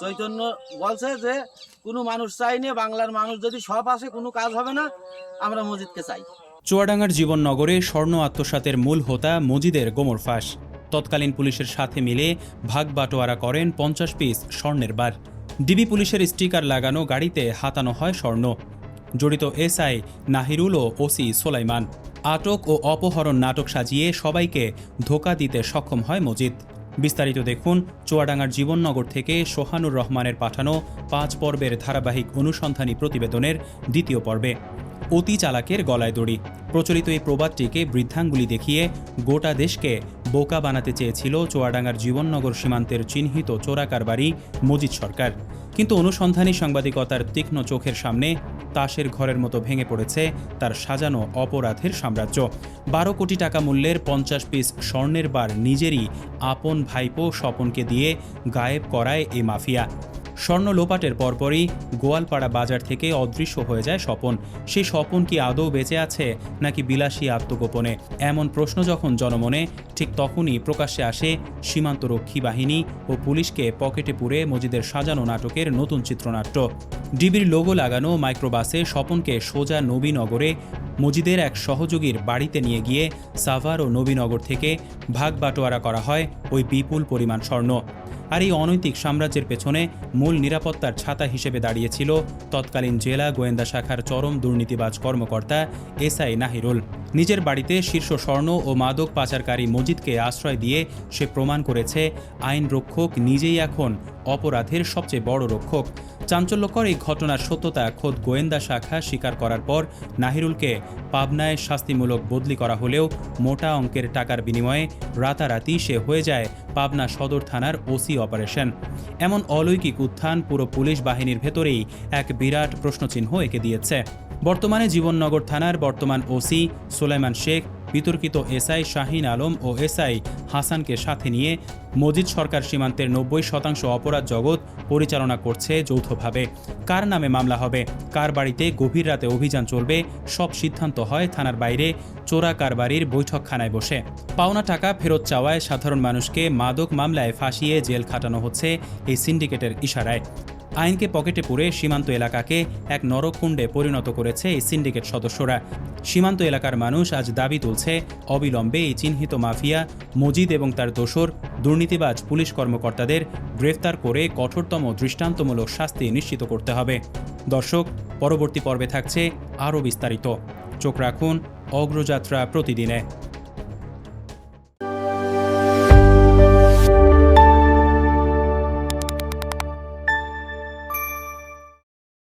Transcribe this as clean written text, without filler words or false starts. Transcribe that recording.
চৈতন্য বলছে যে কোনো মানুষ চাইনি, বাংলার মানুষ যদি সব আসে কোনো কাজ হবে না, আমরা মসজিদকে চাই। চুয়াডাঙ্গার জীবননগরে স্বর্ণ আত্মসাতের মূল হোতা মজিদের গোমর ফাঁস। তৎকালীন পুলিশের সাথে মিলে ভাগ বাটোয়ারা করেন 50 পিস স্বর্ণের বার। ডিবি পুলিশের স্টিকার লাগানো গাড়িতে হাতানো হয় স্বর্ণ। জড়িত এসআই নাহিরুল ও ওসি সোলাইমান। আটক ও অপহরণ নাটক সাজিয়ে সবাইকে ধোঁকা দিতে সক্ষম হয় মজিদ। বিস্তারিত দেখুন চুয়াডাঙ্গার জীবননগর থেকে সোহানুর রহমানের পাঠানো 5 পর্বের ধারাবাহিক অনুসন্ধানী প্রতিবেদনের 2য় পর্বে। অতি চালাকের গলায় দড়ি। প্রচলিত এই প্রবাদটিকে বৃদ্ধাঙ্গুলি দেখিয়ে গোটা দেশকে বোকা বানাতে চেয়েছিল চুয়াডাঙ্গার জীবননগর সীমান্তের চিহ্নিত চোরাকারবারি মজিদ সরকার। কিন্তু অনুসন্ধানী সাংবাদিকতার তীক্ষ্ণ চোখের সামনে তাসের ঘরের মতো ভেঙে পড়েছে তার সাজানো অপরাধের সাম্রাজ্য। 12 কোটি টাকা মূল্যের 50 পিস স্বর্ণের বার নিজেরই আপন ভাইপো স্বপনকে দিয়ে গায়েব করায় এই মাফিয়া। স্বর্ণ লোপাটের পরপরই গোয়ালপাড়া বাজার থেকে অদৃশ্য হয়ে যায় স্বপন। সেই স্বপন কি আদৌ বেঁচে আছে নাকি বিলাসী আত্মগোপনে? এমন প্রশ্ন যখন জনমনে, ঠিক তখনই প্রকাশ্যে আসে সীমান্তরক্ষী বাহিনী ও পুলিশকে পকেটে পুরে মজিদের সাজানো নাটকের নতুন চিত্রনাট্য। ডিবির লোগো লাগানো মাইক্রোবাসে স্বপনকে সোজা নবীনগরে মজিদের এক সহযোগীর বাড়িতে নিয়ে গিয়ে সাভার ও নবীনগর থেকে ভাগ বাটোয়ারা করা হয় ওই বিপুল পরিমাণ স্বর্ণ। আর এই অনৈতিক সাম্রাজ্যের পেছনে মূল নিরাপত্তার ছাতা হিসেবে দাঁড়িয়েছিল তৎকালীন জেলা গোয়েন্দা শাখার চরম দুর্নীতিবাজ কর্মকর্তা এসআই নাহিরুল। নিজের বাড়িতে শীর্ষ স্বর্ণ ও মাদক পাচারকারী মজিদকে আশ্রয় দিয়ে সে প্রমাণ করেছে আইন রক্ষক নিজেই এখন অপরাধের সবচেয়ে বড় রক্ষক। চাঞ্চল্যকর এই ঘটনার সত্যতা খোদ গোয়েন্দা শাখা স্বীকার করার পর নাহিরুলকে পাবনায় শাস্তিমূলক বদলি করা হলেও মোটা অঙ্কের টাকার বিনিময়ে রাতারাতি সে হয়ে যায় পাবনা সদর থানার ওসি অপারেশন। এমন অলৌকিক উত্থান পুরো পুলিশ বাহিনীর ভেতরেই এক বিরাট প্রশ্নচিহ্ন এঁকে দিয়েছে। বর্তমানে জীবননগর থানার বর্তমান ওসি সোলাইমান শেখ বিতর্কিত এসআই শাহিন আলম ও এসআই হাসানকে সাথে নিয়ে মজিদ সরকার সীমান্তের 90% অপরাধ জগৎ পরিচালনা করছে যৌথভাবে। কার নামে মামলা হবে, কার বাড়িতে গভীর রাতে অভিযান চলবে, সব সিদ্ধান্ত হয় থানার বাইরে চোরা কারবারির বৈঠকখানায় বসে। পাওনা টাকা ফেরত চাওয়ায় সাধারণ মানুষকে মাদক মামলায় ফাঁসিয়ে জেল খাটানো হচ্ছে এই সিন্ডিকেটের ইশারায়। আইনকে পকেটে পুরে সীমান্ত এলাকাকে এক নরককুণ্ডে পরিণত করেছে এই সিন্ডিকেট সদস্যরা। সীমান্ত এলাকার মানুষ আজ দাবি তুলছে অবিলম্বে এই চিহ্নিত মাফিয়া মজিদ এবং তার দোসর দুর্নীতিবাজ পুলিশ কর্মকর্তাদের গ্রেফতার করে কঠোরতম দৃষ্টান্তমূলক শাস্তি নিশ্চিত করতে হবে। দর্শক, পরবর্তী পর্বে থাকছে আরও বিস্তারিত। চোখ রাখুন অগ্রযাত্রা প্রতিদিনে।